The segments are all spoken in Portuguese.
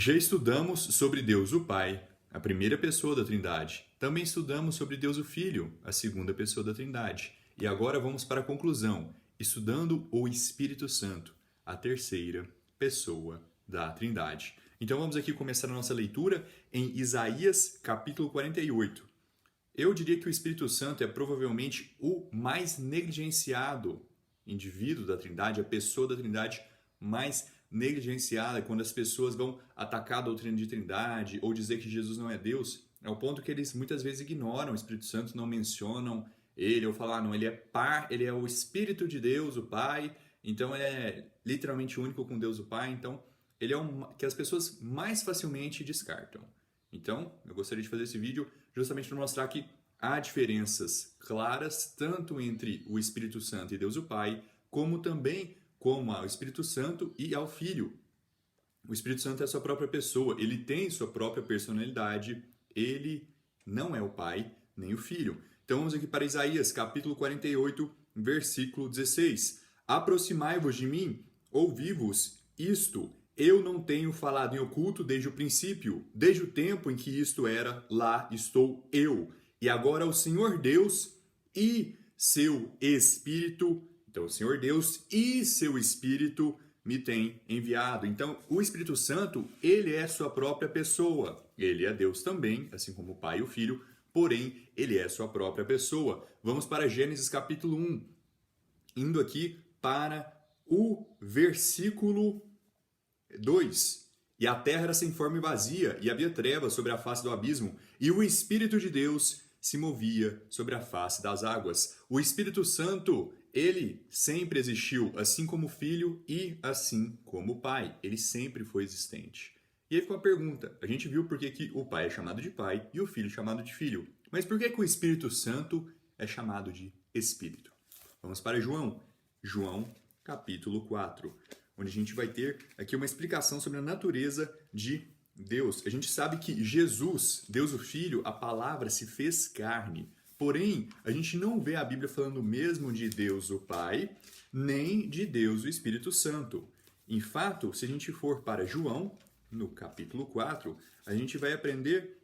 Já estudamos sobre Deus o Pai, a primeira pessoa da Trindade. Também estudamos sobre Deus o Filho, a segunda pessoa da Trindade. E agora vamos para a conclusão, estudando o Espírito Santo, a terceira pessoa da Trindade. Então vamos aqui começar a nossa leitura em Isaías capítulo 48. Eu diria que o Espírito Santo é provavelmente o mais negligenciado indivíduo da Trindade, a pessoa da Trindade mais negligenciada, quando as pessoas vão atacar a doutrina de Trindade ou dizer que Jesus não é Deus, é o ponto que eles muitas vezes ignoram o Espírito Santo, não mencionam ele, ou falam, não, ele é o Espírito de Deus, o Pai, então ele é literalmente único com Deus o Pai, então ele é que as pessoas mais facilmente descartam. Então, eu gostaria de fazer esse vídeo justamente para mostrar que há diferenças claras tanto entre o Espírito Santo e Deus o Pai, como também como ao Espírito Santo e ao Filho. O Espírito Santo é a sua própria pessoa, ele tem sua própria personalidade, ele não é o Pai nem o Filho. Então vamos aqui para Isaías, capítulo 48, versículo 16. Aproximai-vos de mim, ouvi-vos isto. Eu não tenho falado em oculto desde o princípio, desde o tempo em que isto era, lá estou eu. E agora o Senhor Deus e seu Espírito, então o Senhor Deus e seu Espírito me têm enviado. Então o Espírito Santo, ele é sua própria pessoa. Ele é Deus também, assim como o Pai e o Filho, porém ele é sua própria pessoa. Vamos para Gênesis capítulo 1, indo aqui para o versículo 2. E a terra era sem forma e vazia, e havia trevas sobre a face do abismo, e o Espírito de Deus se movia sobre a face das águas. O Espírito Santo, ele sempre existiu, assim como o Filho e assim como o Pai. Ele sempre foi existente. E aí ficou a pergunta, a gente viu por que o Pai é chamado de Pai e o Filho é chamado de Filho. Mas por que o Espírito Santo é chamado de Espírito? Vamos para João. João, capítulo 4. Onde a gente vai ter aqui uma explicação sobre a natureza de Deus. A gente sabe que Jesus, Deus o Filho, a palavra se fez carne. Porém, a gente não vê a Bíblia falando mesmo de Deus o Pai, nem de Deus o Espírito Santo. Em fato, se a gente for para João, no capítulo 4, a gente vai aprender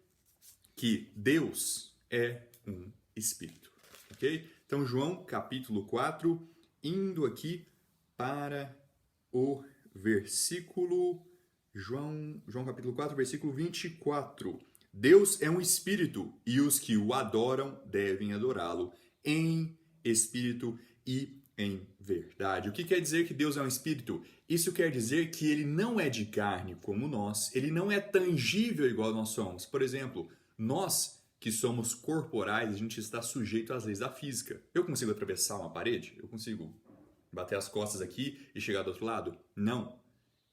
que Deus é um Espírito. Ok? Então, João, capítulo 4, indo aqui para o versículo, João capítulo 4, versículo 24. Deus é um espírito e os que o adoram devem adorá-lo em espírito e em verdade. O que quer dizer que Deus é um espírito? Isso quer dizer que ele não é de carne como nós, ele não é tangível igual nós somos. Por exemplo, nós que somos corporais, a gente está sujeito às leis da física. Eu consigo atravessar uma parede? Eu consigo bater as costas aqui e chegar do outro lado? Não.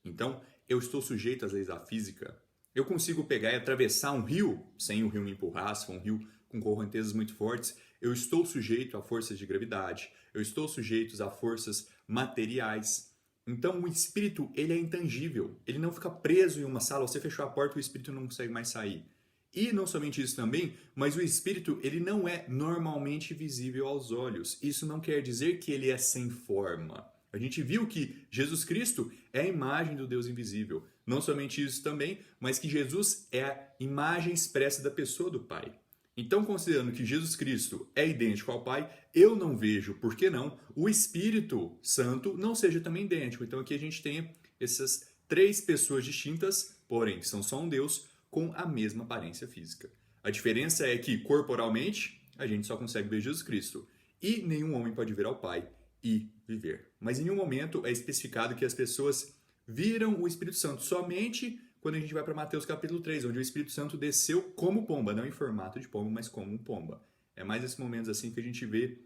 Então, eu estou sujeito às leis da física. Eu consigo pegar e atravessar um rio sem o rio me empurrar, se for um rio com correntezas muito fortes. Eu estou sujeito a forças de gravidade. Eu estou sujeito a forças materiais. Então, o espírito, ele é intangível. Ele não fica preso em uma sala. Você fechou a porta, o espírito não consegue mais sair. E não somente isso também, mas o espírito, ele não é normalmente visível aos olhos. Isso não quer dizer que ele é sem forma. A gente viu que Jesus Cristo é a imagem do Deus invisível. Não somente isso também, mas que Jesus é a imagem expressa da pessoa do Pai. Então, considerando que Jesus Cristo é idêntico ao Pai, eu não vejo, por que não, o Espírito Santo não seja também idêntico. Então, aqui a gente tem essas três pessoas distintas, porém, que são só um Deus, com a mesma aparência física. A diferença é que, corporalmente, a gente só consegue ver Jesus Cristo. E nenhum homem pode ver ao Pai e viver. Mas em nenhum momento é especificado que as pessoas viram o Espírito Santo. Somente quando a gente vai para Mateus capítulo 3, onde o Espírito Santo desceu como pomba, não em formato de pomba, mas como um pomba. É mais nesses momentos assim que a gente vê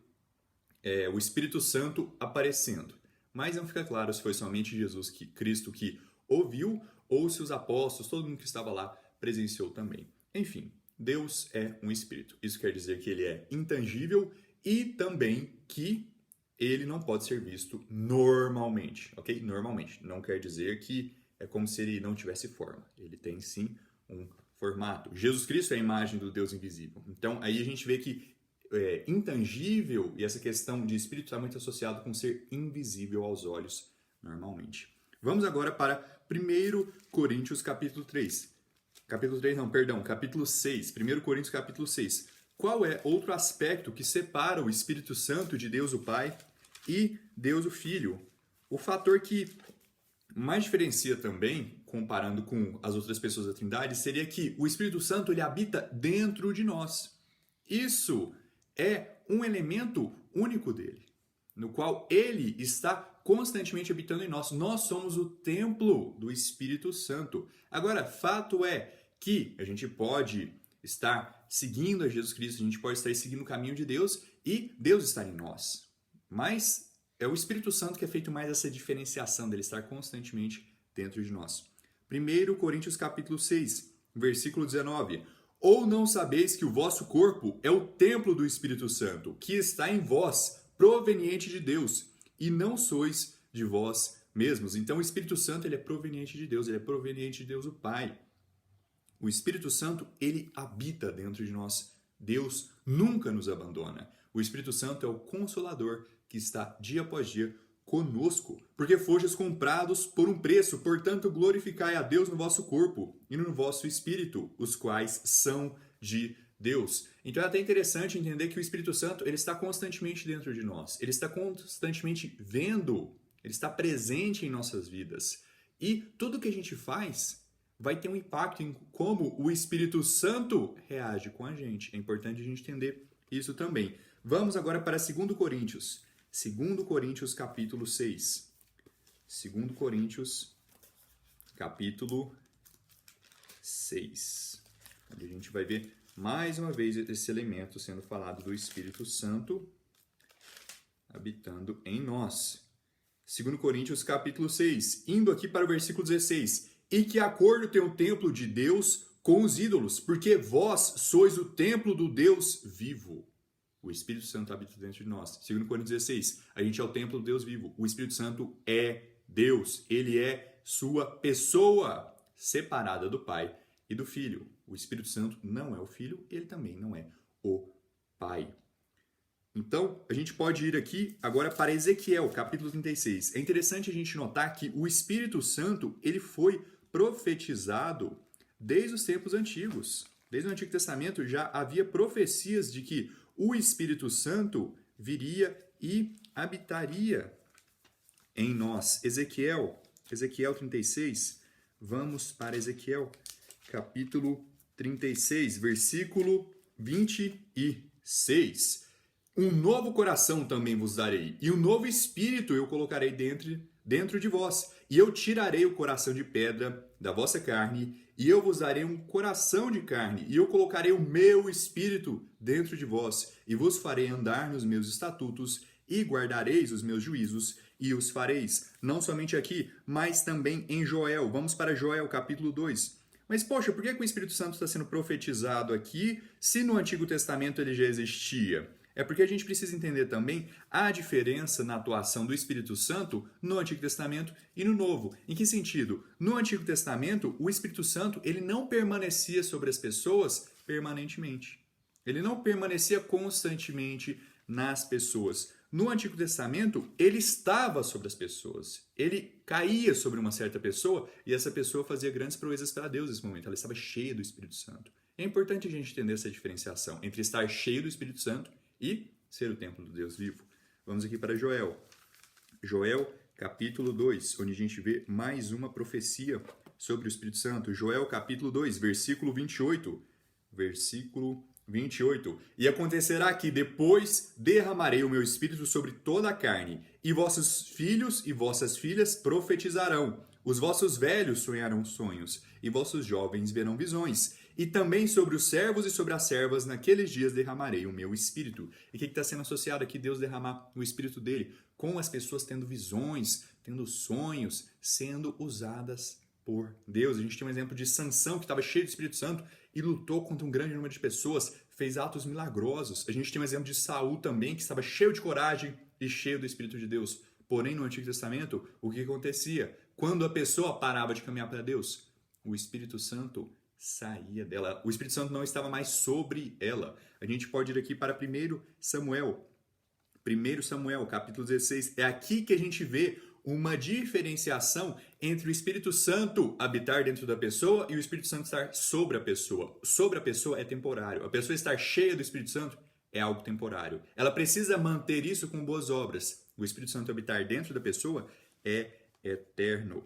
o Espírito Santo aparecendo. Mas não fica claro se foi somente Jesus Cristo que ouviu ou se os apóstolos, todo mundo que estava lá, presenciou também. Enfim, Deus é um Espírito. Isso quer dizer que ele é intangível e também que ele não pode ser visto normalmente, ok? Normalmente. Não quer dizer que é como se ele não tivesse forma. Ele tem sim um formato. Jesus Cristo é a imagem do Deus invisível. Então, aí a gente vê que intangível e essa questão de espírito está muito associado com ser invisível aos olhos normalmente. Vamos agora para 1 Coríntios capítulo 3. Capítulo 6. 1 Coríntios capítulo 6. Qual é outro aspecto que separa o Espírito Santo de Deus o Pai e Deus o Filho? O fator que mais diferencia também, comparando com as outras pessoas da Trindade, seria que o Espírito Santo ele habita dentro de nós. Isso é um elemento único dele, no qual ele está constantemente habitando em nós. Nós somos o templo do Espírito Santo. Agora, fato é que a gente pode estar seguindo a Jesus Cristo, a gente pode estar seguindo o caminho de Deus e Deus está em nós. Mas é o Espírito Santo que é feito mais essa diferenciação dele estar constantemente dentro de nós. 1 Coríntios capítulo 6, versículo 19. Ou não sabeis que o vosso corpo é o templo do Espírito Santo, que está em vós, proveniente de Deus, e não sois de vós mesmos. Então o Espírito Santo ele é proveniente de Deus, ele é proveniente de Deus o Pai. O Espírito Santo ele habita dentro de nós. Deus nunca nos abandona. O Espírito Santo é o Consolador que está dia após dia conosco, porque fostes comprados por um preço, portanto glorificai a Deus no vosso corpo e no vosso espírito, os quais são de Deus. Então é até interessante entender que o Espírito Santo ele está constantemente dentro de nós, ele está constantemente vendo, ele está presente em nossas vidas. E tudo que a gente faz vai ter um impacto em como o Espírito Santo reage com a gente. É importante a gente entender isso também. Vamos agora para 2 Coríntios. 2 Coríntios capítulo 6. 2 Coríntios capítulo 6. Onde a gente vai ver mais uma vez esse elemento sendo falado do Espírito Santo habitando em nós. 2 Coríntios capítulo 6, indo aqui para o versículo 16. E que acordo tem o templo de Deus com os ídolos, porque vós sois o templo do Deus vivo. O Espírito Santo habita dentro de nós. 2 Coríntios 16, a gente é o templo do Deus vivo. O Espírito Santo é Deus. Ele é sua pessoa separada do Pai e do Filho. O Espírito Santo não é o Filho, ele também não é o Pai. Então, a gente pode ir aqui agora para Ezequiel, capítulo 36. É interessante a gente notar que o Espírito Santo ele foi profetizado desde os tempos antigos. Desde o Antigo Testamento já havia profecias de que o Espírito Santo viria e habitaria em nós. Ezequiel 36, vamos para Ezequiel, capítulo 36, versículo 26. Um novo coração também vos darei, e um novo espírito eu colocarei dentro de vós, e eu tirarei o coração de pedra da vossa carne, e eu vos darei um coração de carne, e eu colocarei o meu espírito dentro de vós, e vos farei andar nos meus estatutos, e guardareis os meus juízos, e os fareis. Não somente aqui, mas também em Joel. Vamos para Joel, capítulo 2. Mas, poxa, por que o Espírito Santo está sendo profetizado aqui, se no Antigo Testamento ele já existia? É porque a gente precisa entender também a diferença na atuação do Espírito Santo no Antigo Testamento e no Novo. Em que sentido? No Antigo Testamento, o Espírito Santo ele não permanecia sobre as pessoas permanentemente. Ele não permanecia constantemente nas pessoas. No Antigo Testamento, ele estava sobre as pessoas. Ele caía sobre uma certa pessoa e essa pessoa fazia grandes proezas para Deus nesse momento. Ela estava cheia do Espírito Santo. É importante a gente entender essa diferenciação entre estar cheio do Espírito Santo e ser o templo do Deus vivo. Vamos aqui para Joel. Joel, capítulo 2, onde a gente vê mais uma profecia sobre o Espírito Santo. Joel, capítulo 2, versículo 28. Versículo 28. E acontecerá que depois derramarei o meu espírito sobre toda a carne, e vossos filhos e vossas filhas profetizarão. Os vossos velhos sonharão sonhos, e vossos jovens verão visões. E também sobre os servos e sobre as servas, naqueles dias derramarei o meu espírito. E o que está sendo associado aqui, Deus derramar o espírito dele? Com as pessoas tendo visões, tendo sonhos, sendo usadas por Deus. A gente tem um exemplo de Sansão, que estava cheio do Espírito Santo e lutou contra um grande número de pessoas, fez atos milagrosos. A gente tem um exemplo de Saul também, que estava cheio de coragem e cheio do Espírito de Deus. Porém, no Antigo Testamento, o que acontecia? Quando a pessoa parava de caminhar para Deus, o Espírito Santo saía dela. O Espírito Santo não estava mais sobre ela. A gente pode ir aqui para 1 Samuel. 1 Samuel, capítulo 16. É aqui que a gente vê uma diferenciação entre o Espírito Santo habitar dentro da pessoa e o Espírito Santo estar sobre a pessoa. Sobre a pessoa é temporário. A pessoa estar cheia do Espírito Santo é algo temporário. Ela precisa manter isso com boas obras. O Espírito Santo habitar dentro da pessoa é eterno.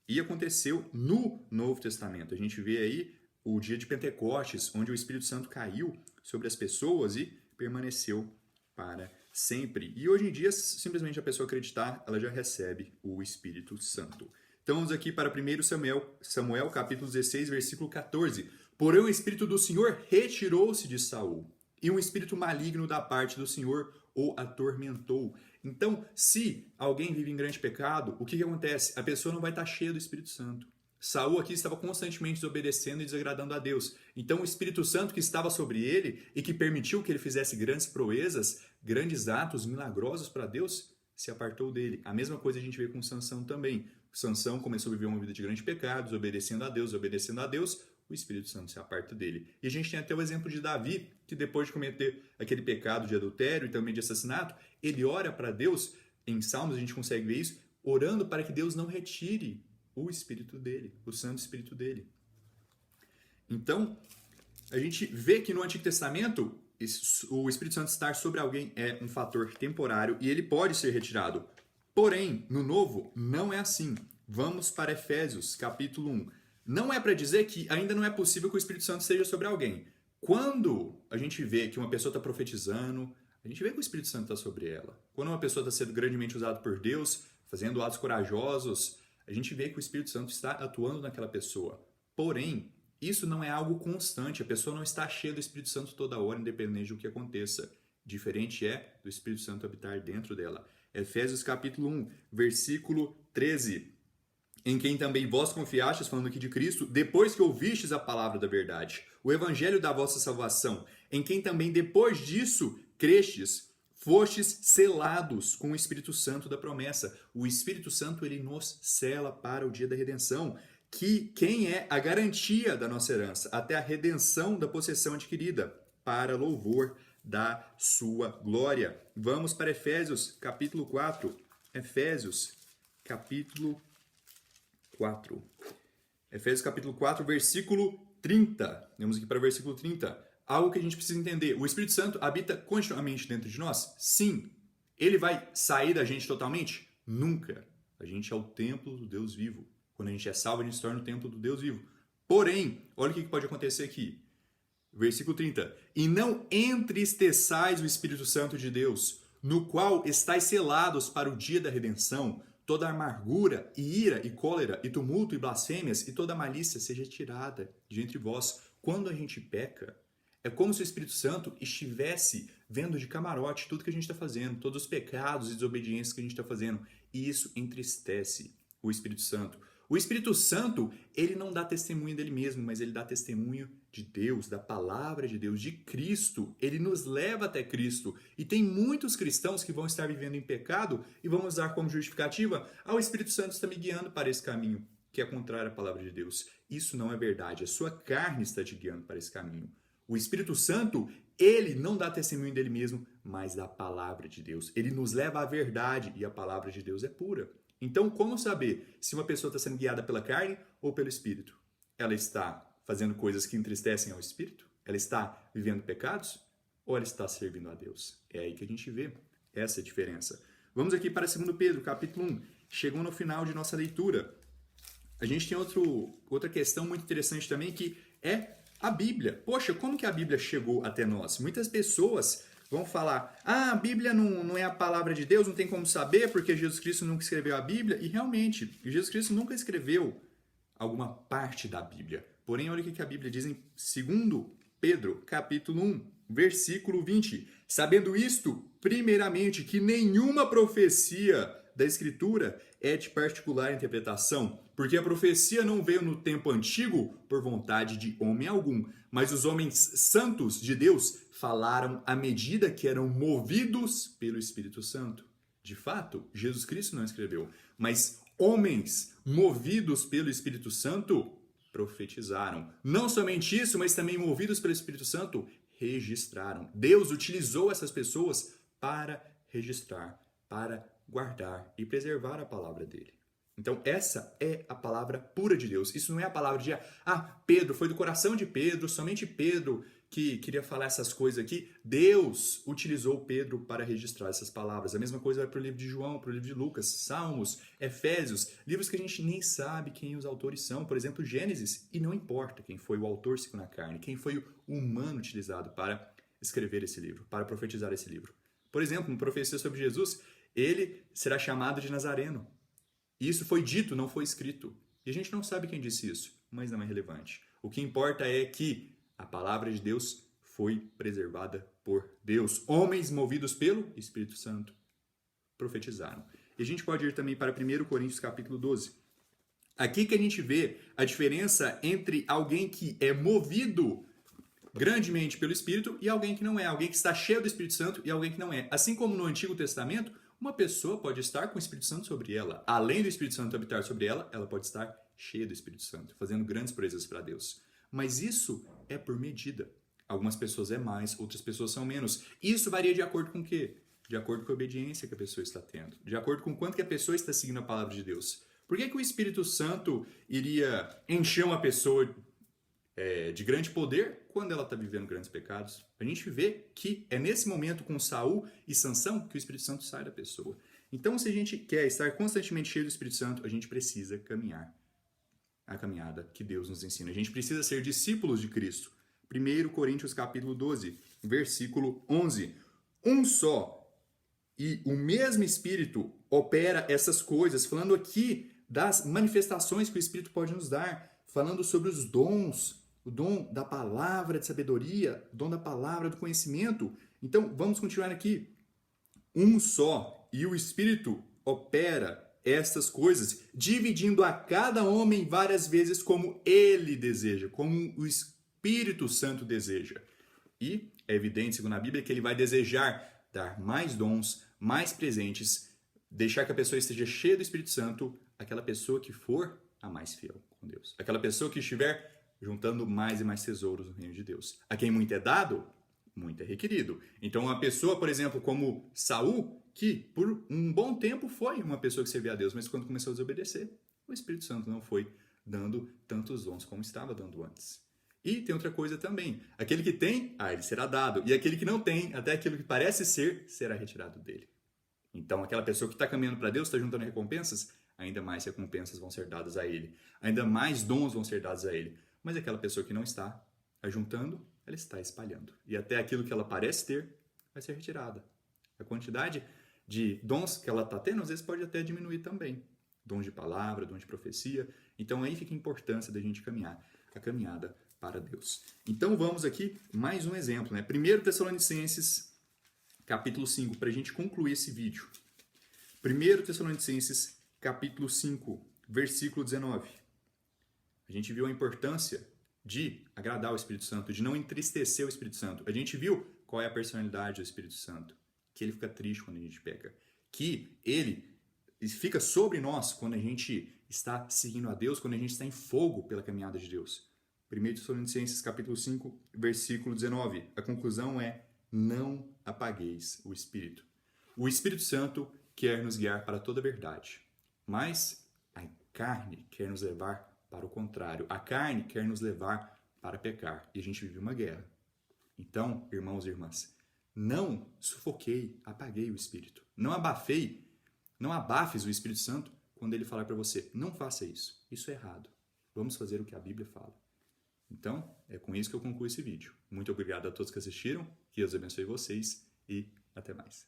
E aconteceu no Novo Testamento. A gente vê aí o dia de Pentecostes, onde o Espírito Santo caiu sobre as pessoas e permaneceu para sempre. E hoje em dia, simplesmente a pessoa acreditar, ela já recebe o Espírito Santo. Então vamos aqui para 1 Samuel capítulo 16, versículo 14. Porém o Espírito do Senhor retirou-se de Saul, e um espírito maligno da parte do Senhor o atormentou. Então, se alguém vive em grande pecado, o que acontece? A pessoa não vai estar cheia do Espírito Santo. Saul aqui estava constantemente desobedecendo e desagradando a Deus. Então o Espírito Santo que estava sobre ele e que permitiu que ele fizesse grandes proezas, grandes atos milagrosos para Deus, se apartou dele. A mesma coisa a gente vê com Sansão também. Sansão começou a viver uma vida de grande pecado, desobedecendo a Deus, o Espírito Santo se aparta dele. E a gente tem até o exemplo de Davi, que depois de cometer aquele pecado de adultério e também de assassinato, ele ora para Deus, em Salmos a gente consegue ver isso, orando para que Deus não retire o Espírito dele, o Santo Espírito dele. Então, a gente vê que no Antigo Testamento, o Espírito Santo estar sobre alguém é um fator temporário e ele pode ser retirado. Porém, no Novo, não é assim. Vamos para Efésios, capítulo 1. Não é para dizer que ainda não é possível que o Espírito Santo esteja sobre alguém. Quando a gente vê que uma pessoa está profetizando, a gente vê que o Espírito Santo está sobre ela. Quando uma pessoa está sendo grandemente usada por Deus, fazendo atos corajosos, a gente vê que o Espírito Santo está atuando naquela pessoa. Porém, isso não é algo constante. A pessoa não está cheia do Espírito Santo toda hora, independente do que aconteça. Diferente é do Espírito Santo habitar dentro dela. Efésios capítulo 1, versículo 13. Em quem também vós confiastes, falando aqui de Cristo, depois que ouvistes a palavra da verdade, o evangelho da vossa salvação, em quem também depois disso crestes, fostes selados com o Espírito Santo da promessa. O Espírito Santo, ele nos sela para o dia da redenção, quem é a garantia da nossa herança, até a redenção da possessão adquirida, para louvor da sua glória. Vamos para Efésios, capítulo 4. Efésios, capítulo 4. Efésios capítulo 4, versículo 30. Vamos aqui para o versículo 30. Algo que a gente precisa entender. O Espírito Santo habita continuamente dentro de nós? Sim. Ele vai sair da gente totalmente? Nunca. A gente é o templo do Deus vivo. Quando a gente é salvo, a gente se torna o templo do Deus vivo. Porém, olha o que pode acontecer aqui. Versículo 30. E não entristeçais o Espírito Santo de Deus, no qual estáis selados para o dia da redenção. Toda amargura, e ira, e cólera, e tumulto, e blasfêmias, e toda malícia seja tirada de entre vós. Quando a gente peca, é como se o Espírito Santo estivesse vendo de camarote tudo que a gente está fazendo, todos os pecados e desobediências que a gente está fazendo. E isso entristece o Espírito Santo. O Espírito Santo, ele não dá testemunho dele mesmo, mas ele dá testemunho de Deus, da palavra de Deus, de Cristo. Ele nos leva até Cristo. E tem muitos cristãos que vão estar vivendo em pecado e vão usar como justificativa: o Espírito Santo está me guiando para esse caminho, que é contrário à palavra de Deus. Isso não é verdade. A sua carne está te guiando para esse caminho. O Espírito Santo, ele não dá testemunho dele mesmo, mas da palavra de Deus. Ele nos leva à verdade e a palavra de Deus é pura. Então, como saber se uma pessoa está sendo guiada pela carne ou pelo Espírito? Ela está fazendo coisas que entristecem ao Espírito? Ela está vivendo pecados? Ou ela está servindo a Deus? É aí que a gente vê essa diferença. Vamos aqui para 2 Pedro, capítulo 1. Chegou no final de nossa leitura. A gente tem outra questão muito interessante também, que é a Bíblia. Poxa, como que a Bíblia chegou até nós? Muitas pessoas vão falar: a Bíblia não é a palavra de Deus, não tem como saber porque Jesus Cristo nunca escreveu a Bíblia. E realmente, Jesus Cristo nunca escreveu alguma parte da Bíblia. Porém, olha o que a Bíblia diz em 2 Pedro, capítulo 1, versículo 20. Sabendo isto, primeiramente, que nenhuma profecia da Escritura é de particular interpretação, porque a profecia não veio no tempo antigo por vontade de homem algum, mas os homens santos de Deus falaram à medida que eram movidos pelo Espírito Santo. De fato, Jesus Cristo não escreveu, mas homens movidos pelo Espírito Santo profetizaram. Não somente isso, mas também movidos pelo Espírito Santo registraram. Deus utilizou essas pessoas para registrar, para guardar e preservar a palavra dele. Então, essa é a palavra pura de Deus. Isso não é a palavra de, Pedro, foi do coração de Pedro, somente Pedro que queria falar essas coisas aqui. Deus utilizou Pedro para registrar essas palavras. A mesma coisa vai para o livro de João, para o livro de Lucas, Salmos, Efésios, livros que a gente nem sabe quem os autores são. Por exemplo, Gênesis, e não importa quem foi o autor segundo a carne, quem foi o humano utilizado para escrever esse livro, para profetizar esse livro. Por exemplo, uma profecia sobre Jesus, ele será chamado de Nazareno. Isso foi dito, não foi escrito. E a gente não sabe quem disse isso, mas não é relevante. O que importa é que a palavra de Deus foi preservada por Deus. Homens movidos pelo Espírito Santo profetizaram. E a gente pode ir também para 1 Coríntios capítulo 12. Aqui que a gente vê a diferença entre alguém que é movido grandemente pelo Espírito e alguém que não é. Alguém que está cheio do Espírito Santo e alguém que não é. Assim como no Antigo Testamento, uma pessoa pode estar com o Espírito Santo sobre ela. Além do Espírito Santo habitar sobre ela, ela pode estar cheia do Espírito Santo, fazendo grandes proezas para Deus. Mas isso é por medida. Algumas pessoas é mais, outras pessoas são menos. Isso varia de acordo com o quê? De acordo com a obediência que a pessoa está tendo. De acordo com quanto que a pessoa está seguindo a palavra de Deus. Por que o Espírito Santo iria encher uma pessoa de grande poder quando ela está vivendo grandes pecados? A gente vê que é nesse momento com Saul e Sansão que o Espírito Santo sai da pessoa. Então, se a gente quer estar constantemente cheio do Espírito Santo, a gente precisa caminhar a caminhada que Deus nos ensina. A gente precisa ser discípulos de Cristo. 1 Coríntios capítulo 12, versículo 11. Um só e o mesmo Espírito opera essas coisas, falando aqui das manifestações que o Espírito pode nos dar, falando sobre os dons, o dom da palavra de sabedoria, o dom da palavra do conhecimento. Então, vamos continuar aqui. Um só e o Espírito opera estas coisas, dividindo a cada homem várias vezes como ele deseja, como o Espírito Santo deseja. E é evidente, segundo a Bíblia, que ele vai desejar dar mais dons, mais presentes, deixar que a pessoa esteja cheia do Espírito Santo, aquela pessoa que for a mais fiel com Deus. Aquela pessoa que estiver juntando mais e mais tesouros no reino de Deus. A quem muito é dado, muito é requerido. Então, uma pessoa, por exemplo, como Saul, que por um bom tempo foi uma pessoa que servia a Deus, mas quando começou a desobedecer, o Espírito Santo não foi dando tantos dons como estava dando antes. E tem outra coisa também. Aquele que tem, ele será dado. E aquele que não tem, até aquilo que parece ser, será retirado dele. Então, aquela pessoa que está caminhando para Deus, está juntando recompensas, ainda mais recompensas vão ser dadas a ele. Ainda mais dons vão ser dados a ele. Mas aquela pessoa que não está ajuntando, ela está espalhando. E até aquilo que ela parece ter, vai ser retirada. A quantidade de dons que ela está tendo, às vezes pode até diminuir também. Dons de palavra, dons de profecia. Então aí fica a importância da gente caminhar. A caminhada para Deus. Então vamos aqui, mais um exemplo, né? 1 Tessalonicenses, capítulo 5, para a gente concluir esse vídeo. 1 Tessalonicenses, capítulo 5, versículo 19. A gente viu a importância de agradar o Espírito Santo, de não entristecer o Espírito Santo. A gente viu qual é a personalidade do Espírito Santo. Que ele fica triste quando a gente peca. Que ele fica sobre nós quando a gente está seguindo a Deus, quando a gente está em fogo pela caminhada de Deus. 1 Tessalonicenses capítulo 5, versículo 19. A conclusão é: não apagueis o Espírito. O Espírito Santo quer nos guiar para toda a verdade, mas a carne quer nos levar para o contrário. A carne quer nos levar para pecar. E a gente vive uma guerra. Então, irmãos e irmãs, não sufoquei, apaguei o Espírito. Não abafes o Espírito Santo quando ele falar para você: não faça isso. Isso é errado. Vamos fazer o que a Bíblia fala. Então, é com isso que eu concluo esse vídeo. Muito obrigado a todos que assistiram, que Deus abençoe vocês e até mais.